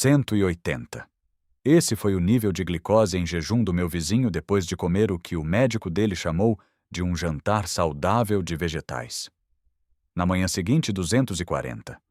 180. Esse foi o nível de glicose em jejum do meu vizinho depois de comer o que o médico dele chamou de um jantar saudável de vegetais. Na manhã seguinte, 240.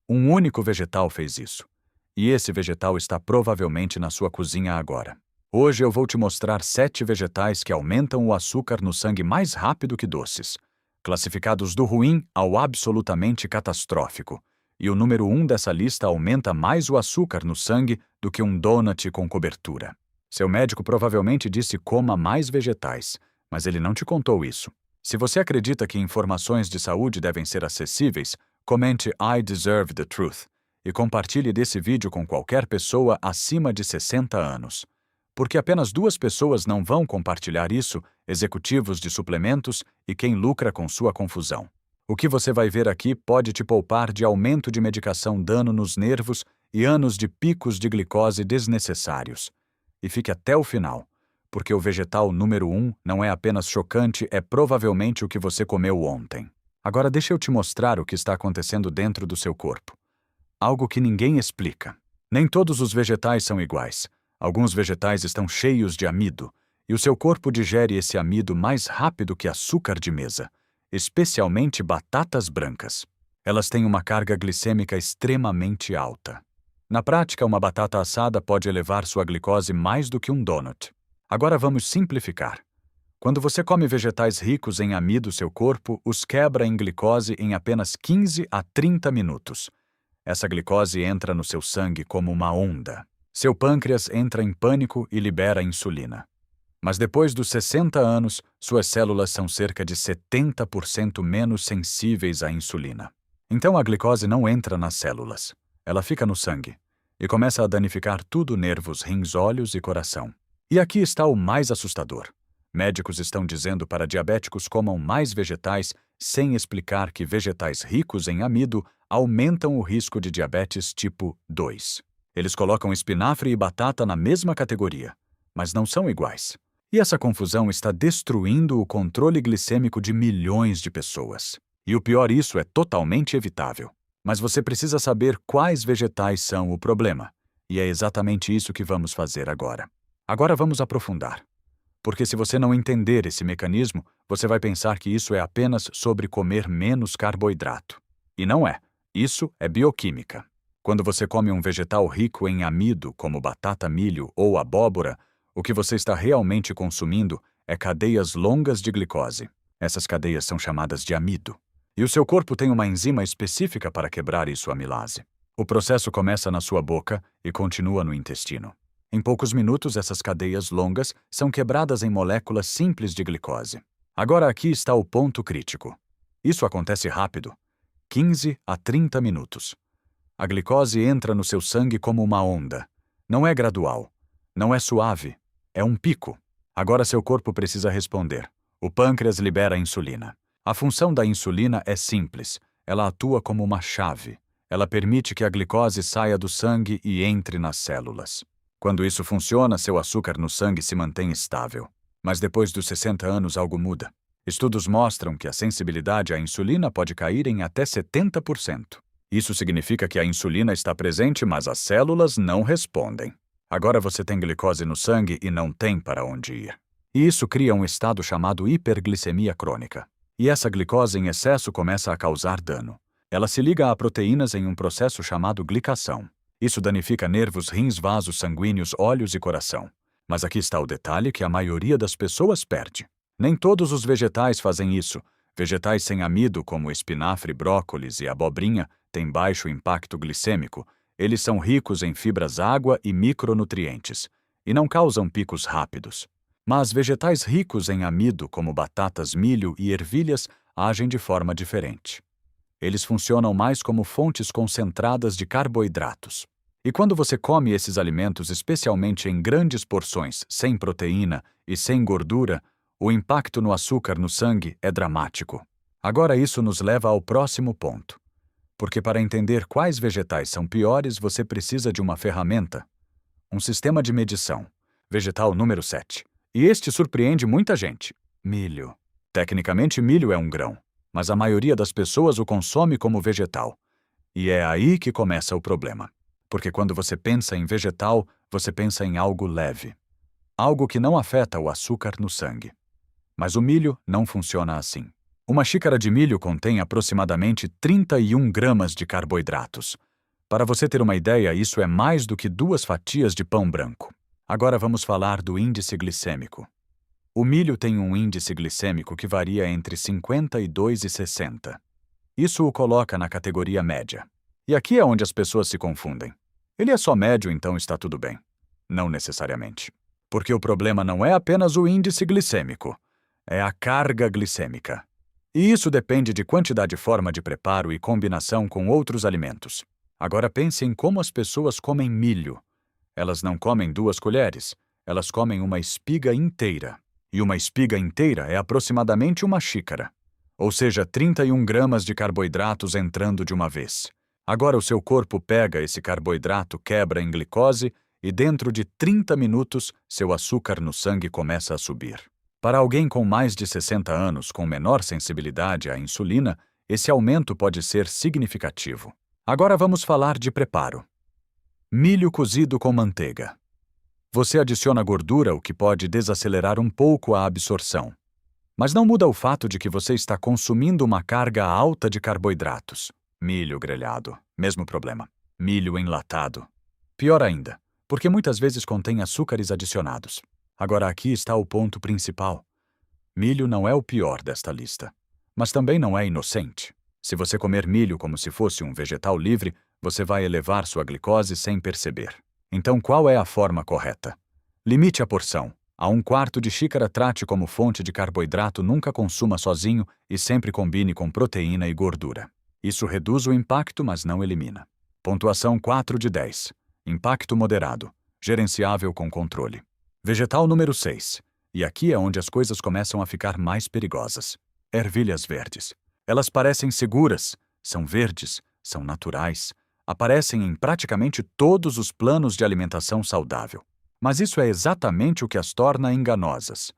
Um único vegetal fez isso. E esse vegetal está provavelmente na sua cozinha agora. Hoje eu vou te mostrar 7 vegetais que aumentam o açúcar no sangue mais rápido que doces, classificados do ruim ao absolutamente catastrófico. E o número 1 dessa lista aumenta mais o açúcar no sangue do que um donut com cobertura. Seu médico provavelmente disse coma mais vegetais, mas ele não te contou isso. Se você acredita que informações de saúde devem ser acessíveis, comente I deserve the truth e compartilhe desse vídeo com qualquer pessoa acima de 60 anos. Porque apenas 2 pessoas não vão compartilhar isso, executivos de suplementos e quem lucra com sua confusão. O que você vai ver aqui pode te poupar de aumento de medicação, dano nos nervos e anos de picos de glicose desnecessários. E fique até o final, porque o vegetal número 1 não é apenas chocante, é provavelmente o que você comeu ontem. Agora deixa eu te mostrar o que está acontecendo dentro do seu corpo. Algo que ninguém explica. Nem todos os vegetais são iguais. Alguns vegetais estão cheios de amido, e o seu corpo digere esse amido mais rápido que açúcar de mesa, especialmente batatas brancas. Elas têm uma carga glicêmica extremamente alta. Na prática, uma batata assada pode elevar sua glicose mais do que um donut. Agora vamos simplificar. Quando você come vegetais ricos em amido, seu corpo os quebra em glicose em apenas 15 a 30 minutos. Essa glicose entra no seu sangue como uma onda. Seu pâncreas entra em pânico e libera insulina. Mas depois dos 60 anos, suas células são cerca de 70% menos sensíveis à insulina. Então a glicose não entra nas células. Ela fica no sangue e começa a danificar tudo: nervos, rins, olhos e coração. E aqui está o mais assustador. Médicos estão dizendo para diabéticos comam mais vegetais sem explicar que vegetais ricos em amido aumentam o risco de diabetes tipo 2. Eles colocam espinafre e batata na mesma categoria, mas não são iguais. E essa confusão está destruindo o controle glicêmico de milhões de pessoas. E o pior, isso é totalmente evitável. Mas você precisa saber quais vegetais são o problema. E é exatamente isso que vamos fazer agora. Agora vamos aprofundar. Porque se você não entender esse mecanismo, você vai pensar que isso é apenas sobre comer menos carboidrato. E não é. Isso é bioquímica. Quando você come um vegetal rico em amido, como batata, milho ou abóbora, o que você está realmente consumindo é cadeias longas de glicose. Essas cadeias são chamadas de amido. E o seu corpo tem uma enzima específica para quebrar isso, a amilase. O processo começa na sua boca e continua no intestino. Em poucos minutos, essas cadeias longas são quebradas em moléculas simples de glicose. Agora aqui está o ponto crítico. Isso acontece rápido, 15 a 30 minutos. A glicose entra no seu sangue como uma onda. Não é gradual, não é suave, é um pico. Agora seu corpo precisa responder. O pâncreas libera a insulina. A função da insulina é simples. Ela atua como uma chave. Ela permite que a glicose saia do sangue e entre nas células. Quando isso funciona, seu açúcar no sangue se mantém estável. Mas depois dos 60 anos, algo muda. Estudos mostram que a sensibilidade à insulina pode cair em até 70%. Isso significa que a insulina está presente, mas as células não respondem. Agora você tem glicose no sangue e não tem para onde ir. E isso cria um estado chamado hiperglicemia crônica. E essa glicose em excesso começa a causar dano. Ela se liga a proteínas em um processo chamado glicação. Isso danifica nervos, rins, vasos sanguíneos, olhos e coração. Mas aqui está o detalhe que a maioria das pessoas perde. Nem todos os vegetais fazem isso. Vegetais sem amido, como espinafre, brócolis e abobrinha, têm baixo impacto glicêmico. Eles são ricos em fibras, água e micronutrientes, e não causam picos rápidos. Mas vegetais ricos em amido, como batatas, milho e ervilhas, agem de forma diferente. Eles funcionam mais como fontes concentradas de carboidratos. E quando você come esses alimentos, especialmente em grandes porções, sem proteína e sem gordura, o impacto no açúcar no sangue é dramático. Agora isso nos leva ao próximo ponto. Porque para entender quais vegetais são piores, você precisa de uma ferramenta. Um sistema de medição. Vegetal número 7. E este surpreende muita gente. Milho. Tecnicamente, milho é um grão, mas a maioria das pessoas o consome como vegetal. E é aí que começa o problema. porque quando você pensa em vegetal, você pensa em algo leve. Algo que não afeta o açúcar no sangue. Mas o milho não funciona assim. Uma xícara de milho contém aproximadamente 31 gramas de carboidratos. Para você ter uma ideia, isso é mais do que 2 fatias de pão branco. Agora vamos falar do índice glicêmico. O milho tem um índice glicêmico que varia entre 52 e 60. Isso o coloca na categoria média. E aqui é onde as pessoas se confundem. Ele é só médio, então está tudo bem. Não necessariamente. Porque o problema não é apenas o índice glicêmico, é a carga glicêmica. E isso depende de quantidade, forma de preparo e combinação com outros alimentos. Agora pense em como as pessoas comem milho. Elas não comem 2 colheres, elas comem uma espiga inteira. E uma espiga inteira é aproximadamente uma xícara. Ou seja, 31 gramas de carboidratos entrando de uma vez. Agora o seu corpo pega esse carboidrato, quebra em glicose e dentro de 30 minutos seu açúcar no sangue começa a subir. Para alguém com mais de 60 anos com menor sensibilidade à insulina, esse aumento pode ser significativo. Agora vamos falar de preparo. Milho cozido com manteiga. Você adiciona gordura, o que pode desacelerar um pouco a absorção. Mas não muda o fato de que você está consumindo uma carga alta de carboidratos. Milho grelhado, mesmo problema. Milho enlatado. Pior ainda, porque muitas vezes contém açúcares adicionados. Agora aqui está o ponto principal. Milho não é o pior desta lista, mas também não é inocente. Se você comer milho como se fosse um vegetal livre, você vai elevar sua glicose sem perceber. Então qual é a forma correta? Limite a porção. A 1/4 de xícara trate como fonte de carboidrato, nunca consuma sozinho e sempre combine com proteína e gordura. Isso reduz o impacto, mas não elimina. Pontuação 4 de 10. Impacto moderado. Gerenciável com controle. Vegetal número 6. E aqui é onde as coisas começam a ficar mais perigosas. Ervilhas verdes. Elas parecem seguras, são verdes, são naturais, aparecem em praticamente todos os planos de alimentação saudável. Mas isso é exatamente o que as torna enganosas.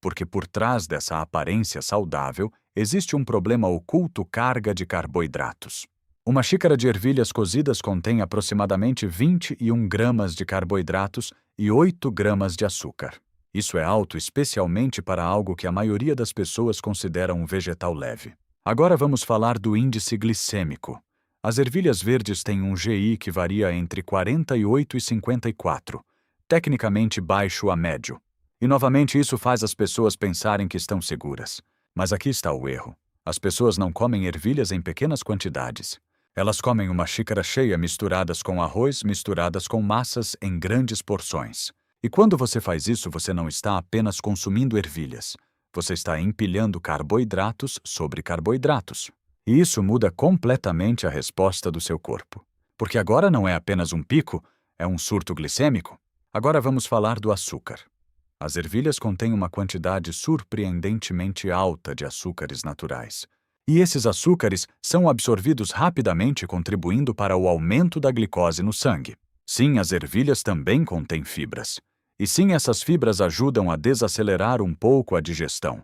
Porque por trás dessa aparência saudável existe um problema oculto: carga de carboidratos. Uma xícara de ervilhas cozidas contém aproximadamente 21 gramas de carboidratos e 8 gramas de açúcar. Isso é alto, especialmente para algo que a maioria das pessoas considera um vegetal leve. Agora vamos falar do índice glicêmico. As ervilhas verdes têm um GI que varia entre 48 e 54, tecnicamente baixo a médio. E novamente isso faz as pessoas pensarem que estão seguras. Mas aqui está o erro. As pessoas não comem ervilhas em pequenas quantidades. Elas comem uma xícara cheia misturadas com arroz, misturadas com massas em grandes porções. E quando você faz isso, você não está apenas consumindo ervilhas. Você está empilhando carboidratos sobre carboidratos. E isso muda completamente a resposta do seu corpo. Porque agora não é apenas um pico, é um surto glicêmico. Agora vamos falar do açúcar. As ervilhas contêm uma quantidade surpreendentemente alta de açúcares naturais. E esses açúcares são absorvidos rapidamente, contribuindo para o aumento da glicose no sangue. Sim, as ervilhas também contêm fibras. E sim, essas fibras ajudam a desacelerar um pouco a digestão,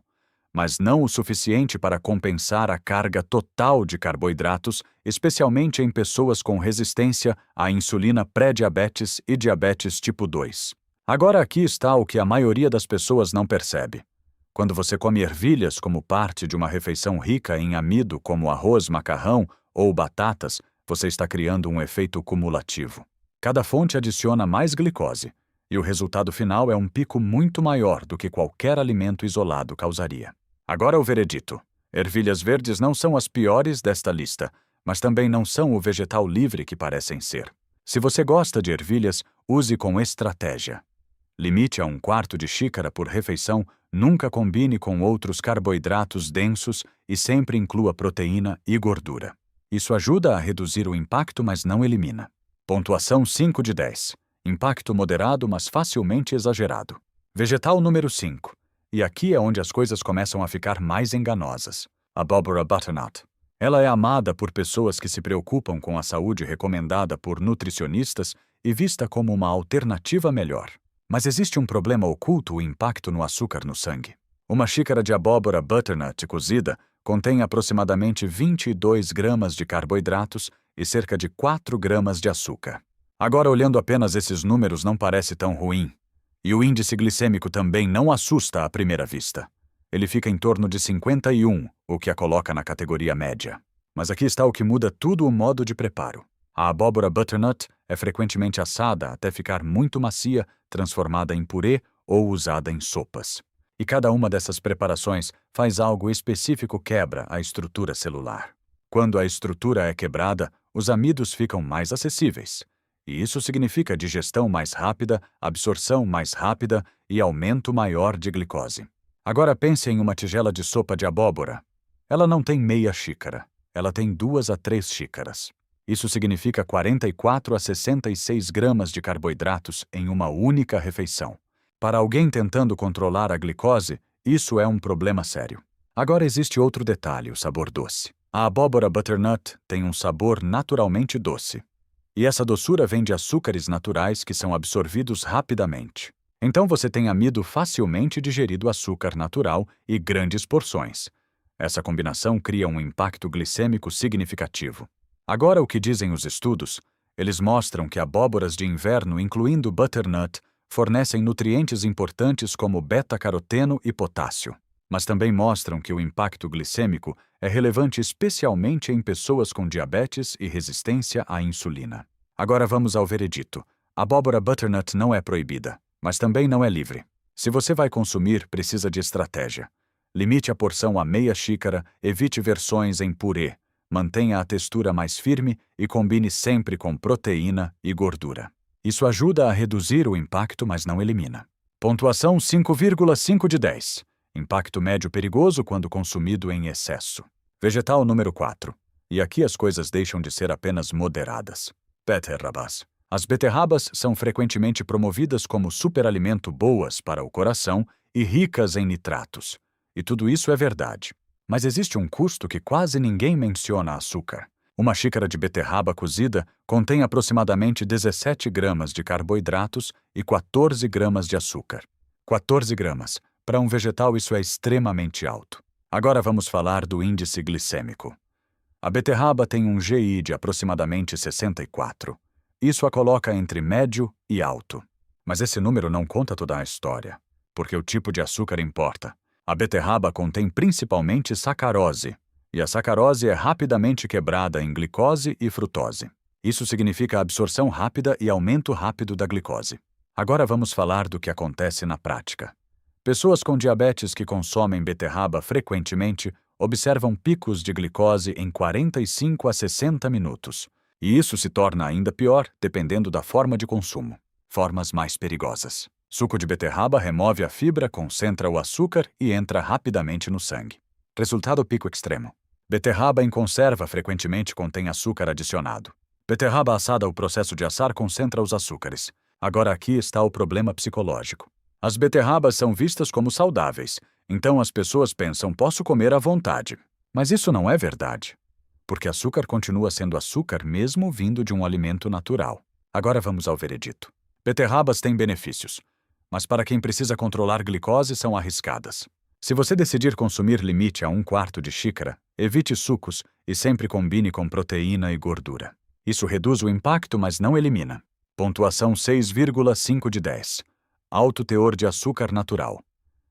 mas não o suficiente para compensar a carga total de carboidratos, especialmente em pessoas com resistência à insulina, pré-diabetes e diabetes tipo 2. Agora aqui está o que a maioria das pessoas não percebe. Quando você come ervilhas como parte de uma refeição rica em amido, como arroz, macarrão ou batatas, você está criando um efeito cumulativo. Cada fonte adiciona mais glicose, e o resultado final é um pico muito maior do que qualquer alimento isolado causaria. Agora o veredito. Ervilhas verdes não são as piores desta lista, mas também não são o vegetal livre que parecem ser. Se você gosta de ervilhas, use com estratégia. Limite a 1/4 de xícara por refeição, nunca combine com outros carboidratos densos e sempre inclua proteína e gordura. Isso ajuda a reduzir o impacto, mas não elimina. Pontuação 5 de 10. Impacto moderado, mas facilmente exagerado. Vegetal número 5. E aqui é onde as coisas começam a ficar mais enganosas. Abóbora butternut. Ela é amada por pessoas que se preocupam com a saúde, recomendada por nutricionistas e vista como uma alternativa melhor. Mas existe um problema oculto: o impacto no açúcar no sangue. Uma xícara de abóbora butternut cozida contém aproximadamente 22 gramas de carboidratos e cerca de 4 gramas de açúcar. Agora, olhando apenas esses números, não parece tão ruim. E o índice glicêmico também não assusta à primeira vista. Ele fica em torno de 51, o que a coloca na categoria média. Mas aqui está o que muda tudo: o modo de preparo. A abóbora butternut é frequentemente assada até ficar muito macia, transformada em purê ou usada em sopas. E cada uma dessas preparações faz algo específico: quebra a estrutura celular. Quando a estrutura é quebrada, os amidos ficam mais acessíveis. E isso significa digestão mais rápida, absorção mais rápida e aumento maior de glicose. Agora pense em uma tigela de sopa de abóbora. Ela não tem meia xícara, ela tem 2 a 3 xícaras. Isso significa 44 a 66 gramas de carboidratos em uma única refeição. Para alguém tentando controlar a glicose, isso é um problema sério. Agora existe outro detalhe: o sabor doce. A abóbora butternut tem um sabor naturalmente doce. E essa doçura vem de açúcares naturais que são absorvidos rapidamente. Então você tem amido facilmente digerido açúcar natural e grandes porções. Essa combinação cria um impacto glicêmico significativo. Agora, o que dizem os estudos? Eles mostram que abóboras de inverno, incluindo butternut, fornecem nutrientes importantes como beta-caroteno e potássio. Mas também mostram que o impacto glicêmico é relevante especialmente em pessoas com diabetes e resistência à insulina. Agora vamos ao veredito. A abóbora butternut não é proibida, mas também não é livre. Se você vai consumir, precisa de estratégia. Limite a porção a meia xícara, evite versões em purê, mantenha a textura mais firme e combine sempre com proteína e gordura. Isso ajuda a reduzir o impacto, mas não elimina. Pontuação 5,5 de 10. Impacto médio perigoso quando consumido em excesso. Vegetal número 4. E aqui as coisas deixam de ser apenas moderadas. Beterrabas. As beterrabas são frequentemente promovidas como superalimento, boas para o coração e ricas em nitratos. E tudo isso é verdade. Mas existe um custo que quase ninguém menciona: açúcar. Uma xícara de beterraba cozida contém aproximadamente 17 gramas de carboidratos e 14 gramas de açúcar. 14 gramas. Para um vegetal, isso é extremamente alto. Agora vamos falar do índice glicêmico. A beterraba tem um GI de aproximadamente 64. Isso a coloca entre médio e alto. Mas esse número não conta toda a história, porque o tipo de açúcar importa. A beterraba contém principalmente sacarose, e a sacarose é rapidamente quebrada em glicose e frutose. Isso significa absorção rápida e aumento rápido da glicose. Agora vamos falar do que acontece na prática. Pessoas com diabetes que consomem beterraba frequentemente observam picos de glicose em 45 a 60 minutos. E isso se torna ainda pior dependendo da forma de consumo. Formas mais perigosas. Suco de beterraba remove a fibra, concentra o açúcar e entra rapidamente no sangue. Resultado: pico extremo. Beterraba em conserva frequentemente contém açúcar adicionado. Beterraba assada: o processo de assar concentra os açúcares. Agora aqui está o problema psicológico. As beterrabas são vistas como saudáveis, então as pessoas pensam: posso comer à vontade. Mas isso não é verdade, porque açúcar continua sendo açúcar mesmo vindo de um alimento natural. Agora vamos ao veredito. Beterrabas têm benefícios, mas para quem precisa controlar glicose são arriscadas. Se você decidir consumir, limite a 1/4 de xícara, evite sucos e sempre combine com proteína e gordura. Isso reduz o impacto, mas não elimina. Pontuação 6,5 de 10. Alto teor de açúcar natural.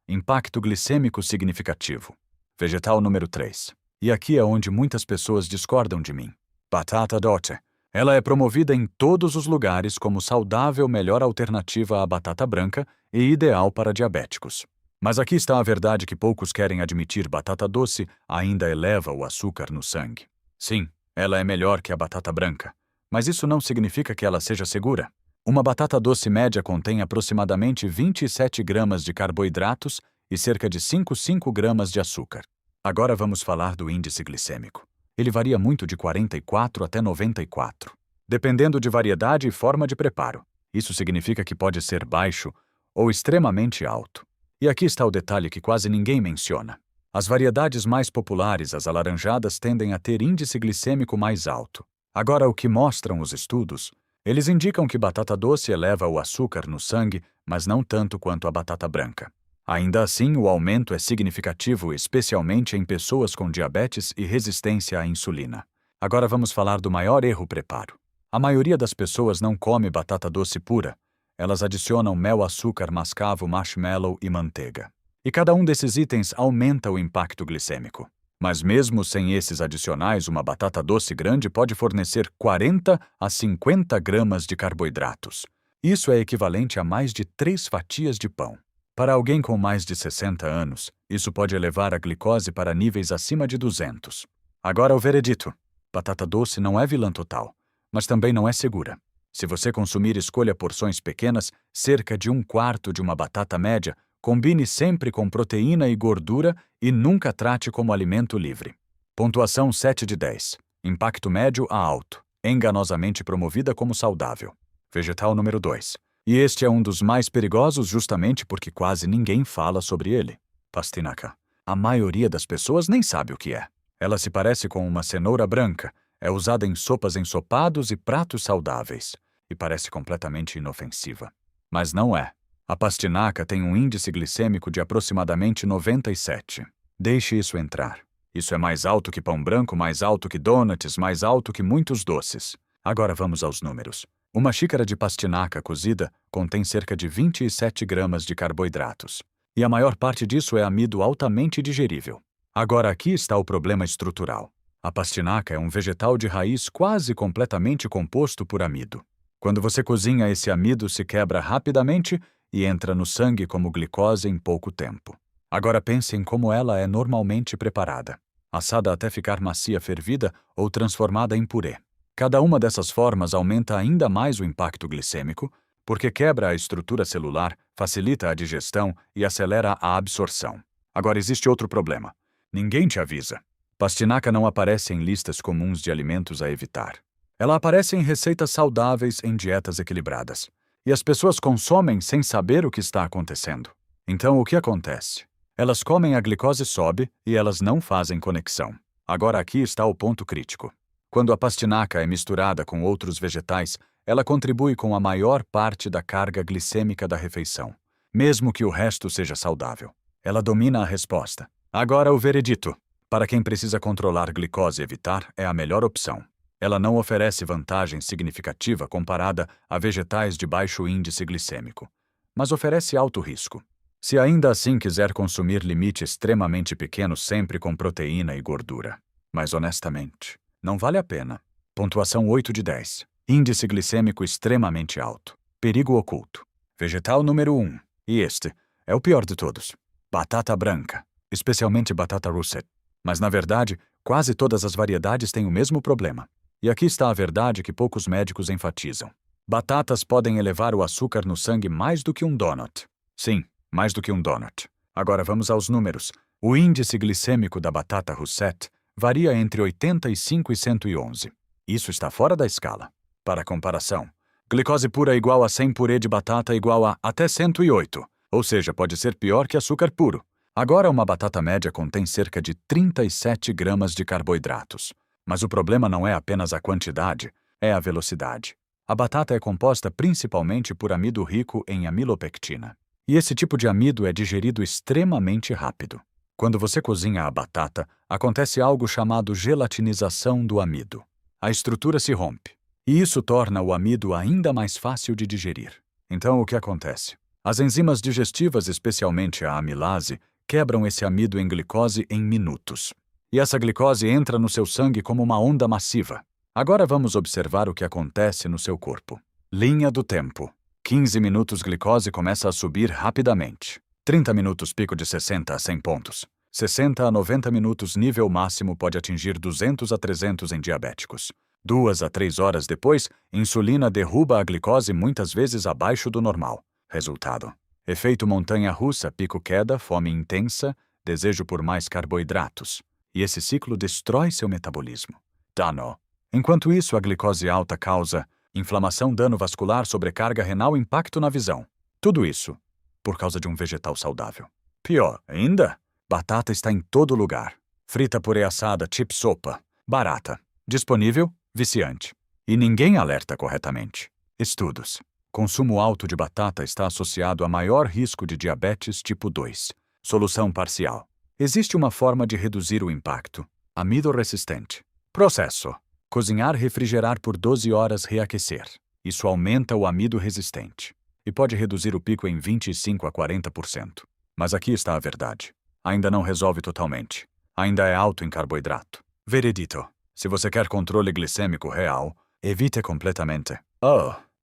Impacto glicêmico significativo. Vegetal número 3. E aqui é onde muitas pessoas discordam de mim. Batata doce. Ela é promovida em todos os lugares como saudável, melhor alternativa à batata branca e ideal para diabéticos. Mas aqui está a verdade que poucos querem admitir: batata doce ainda eleva o açúcar no sangue. Sim, ela é melhor que a batata branca, mas isso não significa que ela seja segura. Uma batata doce média contém aproximadamente 27 gramas de carboidratos e cerca de 5 gramas de açúcar. Agora vamos falar do índice glicêmico. Ele varia muito de 44 até 94, dependendo de variedade e forma de preparo. Isso significa que pode ser baixo ou extremamente alto. E aqui está o detalhe que quase ninguém menciona. As variedades mais populares, as alaranjadas, tendem a ter índice glicêmico mais alto. Agora, o que mostram os estudos? Eles indicam que batata doce eleva o açúcar no sangue, mas não tanto quanto a batata branca. Ainda assim, o aumento é significativo, especialmente em pessoas com diabetes e resistência à insulina. Agora vamos falar do maior erro: preparo. A maioria das pessoas não come batata doce pura. Elas adicionam mel, açúcar, mascavo, marshmallow e manteiga. E cada um desses itens aumenta o impacto glicêmico. Mas mesmo sem esses adicionais, uma batata doce grande pode fornecer 40 a 50 gramas de carboidratos. Isso é equivalente a mais de 3 fatias de pão. Para alguém com mais de 60 anos, isso pode elevar a glicose para níveis acima de 200. Agora o veredito. Batata doce não é vilã total, mas também não é segura. Se você consumir, escolha porções pequenas, cerca de 1/4 de uma batata média, combine sempre com proteína e gordura e nunca trate como alimento livre. Pontuação 7 de 10. Impacto médio a alto. Enganosamente promovida como saudável. Vegetal número 2. E este é um dos mais perigosos justamente porque quase ninguém fala sobre ele. Pastinaca. A maioria das pessoas nem sabe o que é. Ela se parece com uma cenoura branca. É usada em sopas, ensopados e pratos saudáveis. E parece completamente inofensiva. Mas não é. A pastinaca tem um índice glicêmico de aproximadamente 97. Deixe isso entrar. Isso é mais alto que pão branco, mais alto que donuts, mais alto que muitos doces. Agora vamos aos números. Uma xícara de pastinaca cozida contém cerca de 27 gramas de carboidratos. E a maior parte disso é amido altamente digerível. Agora aqui está o problema estrutural. A pastinaca é um vegetal de raiz quase completamente composto por amido. Quando você cozinha, esse amido se quebra rapidamente e entra no sangue como glicose em pouco tempo. Agora pense em como ela é normalmente preparada. Assada até ficar macia, fervida ou transformada em purê. Cada uma dessas formas aumenta ainda mais o impacto glicêmico, porque quebra a estrutura celular, facilita a digestão e acelera a absorção. Agora existe outro problema. Ninguém te avisa. Pastinaca não aparece em listas comuns de alimentos a evitar. Ela aparece em receitas saudáveis em dietas equilibradas. E as pessoas consomem sem saber o que está acontecendo. Então, o que acontece? Elas comem, a glicose sobe e elas não fazem conexão. Agora aqui está o ponto crítico. Quando a pastinaca é misturada com outros vegetais, ela contribui com a maior parte da carga glicêmica da refeição, mesmo que o resto seja saudável. Ela domina a resposta. Agora o veredito. Para quem precisa controlar glicose e evitar, é a melhor opção. Ela não oferece vantagem significativa comparada a vegetais de baixo índice glicêmico, mas oferece alto risco. Se ainda assim quiser consumir limite extremamente pequeno sempre com proteína e gordura. Mas honestamente, não vale a pena. Pontuação 8 de 10. Índice glicêmico extremamente alto. Perigo oculto. Vegetal número 1. E este é o pior de todos. Batata branca, especialmente batata russet. Mas na verdade, quase todas as variedades têm o mesmo problema. E aqui está a verdade que poucos médicos enfatizam. Batatas podem elevar o açúcar no sangue mais do que um donut. Sim, mais do que um donut. Agora vamos aos números. O índice glicêmico da batata russet varia entre 85 e 111. Isso está fora da escala. Para comparação, glicose pura igual a 100 purê de batata igual a até 108, ou seja, pode ser pior que açúcar puro. Agora uma batata média contém cerca de 37 gramas de carboidratos. Mas o problema não é apenas a quantidade, é a velocidade. A batata é composta principalmente por amido rico em amilopectina. E esse tipo de amido é digerido extremamente rápido. Quando você cozinha a batata, acontece algo chamado gelatinização do amido. A estrutura se rompe. E isso torna o amido ainda mais fácil de digerir. Então, o que acontece? As enzimas digestivas, especialmente a amilase, quebram esse amido em glicose em minutos. E essa glicose entra no seu sangue como uma onda massiva. Agora vamos observar o que acontece no seu corpo. Linha do tempo. 15 minutos glicose começa a subir rapidamente. 30 minutos pico de 60 a 100 pontos. 60 a 90 minutos nível máximo pode atingir 200 a 300 em diabéticos. 2 a 3 horas depois, insulina derruba a glicose muitas vezes abaixo do normal. Resultado: efeito montanha-russa, pico-queda, fome intensa, desejo por mais carboidratos. E esse ciclo destrói seu metabolismo. Dano. Enquanto isso, a glicose alta causa inflamação, dano vascular, sobrecarga renal, impacto na visão. Tudo isso por causa de um vegetal saudável. Pior ainda, batata está em todo lugar. Frita, purê, assada, chip, sopa. Barata. Disponível, viciante. E ninguém alerta corretamente. Estudos. Consumo alto de batata está associado a maior risco de diabetes tipo 2. Solução parcial. Existe uma forma de reduzir o impacto. Amido resistente. Processo. Cozinhar, refrigerar por 12 horas, reaquecer. Isso aumenta o amido resistente e pode reduzir o pico em 25 a 40%. Mas aqui está a verdade. Ainda não resolve totalmente. Ainda é alto em carboidrato. Veredito. Se você quer controle glicêmico real, evite completamente.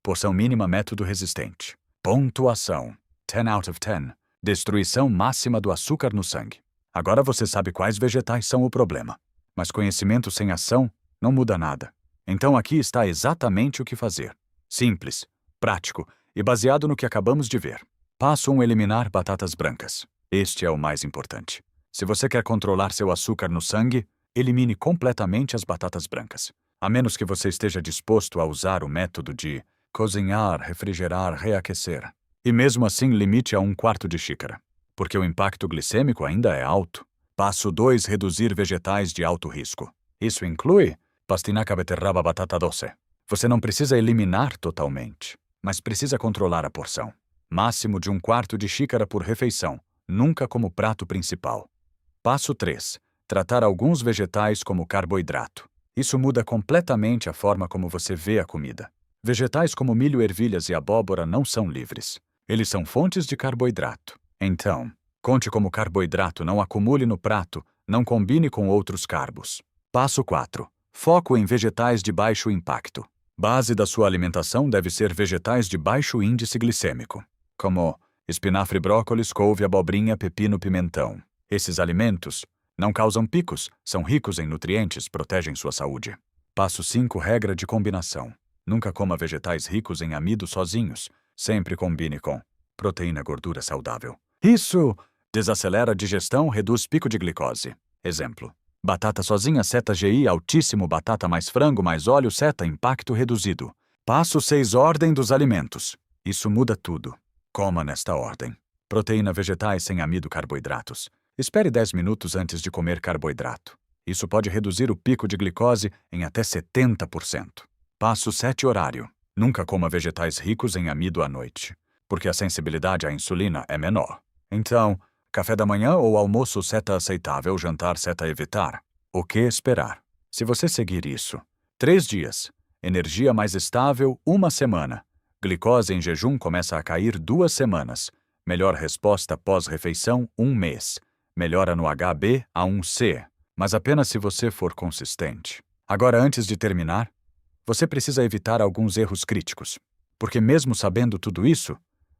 Porção mínima, método resistente. Pontuação: 10 out of 10. Destruição máxima do açúcar no sangue. Agora você sabe quais vegetais são o problema. Mas conhecimento sem ação não muda nada. Então aqui está exatamente o que fazer. Simples, prático e baseado no que acabamos de ver. Passo 1: eliminar batatas brancas. Este é o mais importante. Se você quer controlar seu açúcar no sangue, elimine completamente as batatas brancas. A menos que você esteja disposto a usar o método de cozinhar, refrigerar, reaquecer. E mesmo assim limite a 1/4 de xícara, porque o impacto glicêmico ainda é alto. Passo 2: reduzir vegetais de alto risco. Isso inclui pastinaca, beterraba, batata doce. Você não precisa eliminar totalmente, mas precisa controlar a porção. Máximo de 1/4 de xícara por refeição, nunca como prato principal. Passo 3: tratar alguns vegetais como carboidrato. Isso muda completamente a forma como você vê a comida. Vegetais como milho, ervilhas e abóbora não são livres. Eles são fontes de carboidrato. Então, conte como carboidrato, não acumule no prato, não combine com outros carbos. Passo 4: foco em vegetais de baixo impacto. Base da sua alimentação deve ser vegetais de baixo índice glicêmico, como espinafre, brócolis, couve, abobrinha, pepino, pimentão. Esses alimentos não causam picos, são ricos em nutrientes, protegem sua saúde. Passo 5: regra de combinação. Nunca coma vegetais ricos em amido sozinhos. Sempre combine com proteína, gordura saudável. Isso desacelera a digestão, reduz pico de glicose. Exemplo: batata sozinha, seta GI altíssimo, batata mais frango mais óleo, seta impacto reduzido. Passo 6: ordem dos alimentos. Isso muda tudo. Coma nesta ordem: proteína, vegetais sem amido, carboidratos. Espere 10 minutos antes de comer carboidrato. Isso pode reduzir o pico de glicose em até 70%. Passo 7: horário. Nunca coma vegetais ricos em amido à noite, porque a sensibilidade à insulina é menor. Então, café da manhã ou almoço, seta aceitável, jantar, seta evitar. O que esperar? Se você seguir isso: 3 dias, energia mais estável 1 semana, glicose em jejum começa a cair 2 semanas, melhor resposta pós-refeição 1 mês, melhora no HbA1c, mas apenas se você for consistente. Agora, antes de terminar, você precisa evitar alguns erros críticos, porque mesmo sabendo tudo isso,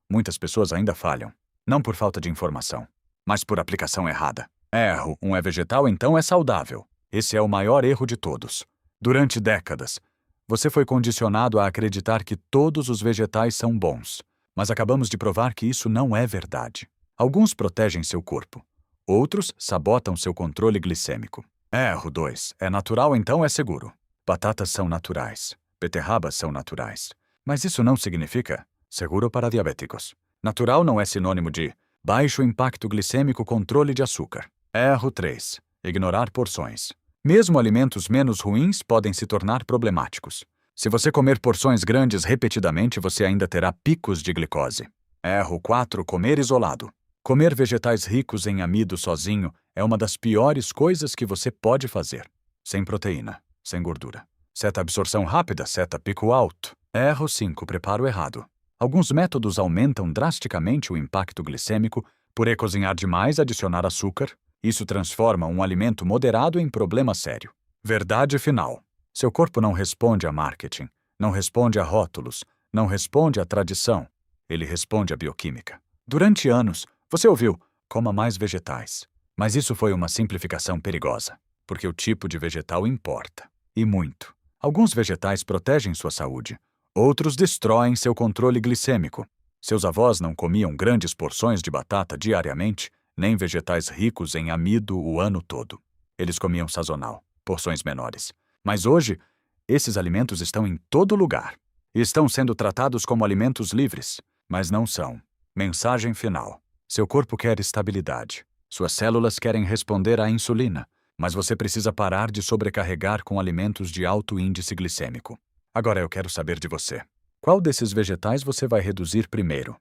muitas pessoas ainda falham, não por falta de informação, mas por aplicação errada. Erro: um é vegetal, então é saudável. Esse é o maior erro de todos. Durante décadas, você foi condicionado a acreditar que todos os vegetais são bons, mas acabamos de provar que isso não é verdade. Alguns protegem seu corpo, outros sabotam seu controle glicêmico. Erro 2: é natural, então é seguro. Batatas são naturais, beterrabas são naturais, mas isso não significa seguro para diabéticos. Natural não é sinônimo de baixo impacto glicêmico, controle de açúcar. Erro 3: ignorar porções. Mesmo alimentos menos ruins podem se tornar problemáticos. Se você comer porções grandes repetidamente, você ainda terá picos de glicose. Erro 4: comer isolado. Comer vegetais ricos em amido sozinho é uma das piores coisas que você pode fazer. Sem proteína, sem gordura. Seta absorção rápida, seta pico alto. Erro 5: preparo errado. Alguns métodos aumentam drasticamente o impacto glicêmico por cozinhar demais, adicionar açúcar. Isso transforma um alimento moderado em problema sério. Verdade final: seu corpo não responde a marketing, não responde a rótulos, não responde à tradição. Ele responde à bioquímica. Durante anos, você ouviu: coma mais vegetais. Mas isso foi uma simplificação perigosa, porque o tipo de vegetal importa. E muito. Alguns vegetais protegem sua saúde, outros destroem seu controle glicêmico. Seus avós não comiam grandes porções de batata diariamente, nem vegetais ricos em amido o ano todo. Eles comiam sazonal, porções menores. Mas hoje, esses alimentos estão em todo lugar. E estão sendo tratados como alimentos livres, mas não são. Mensagem final: seu corpo quer estabilidade. Suas células querem responder à insulina, mas você precisa parar de sobrecarregar com alimentos de alto índice glicêmico. Agora eu quero saber de você. Qual desses vegetais você vai reduzir primeiro?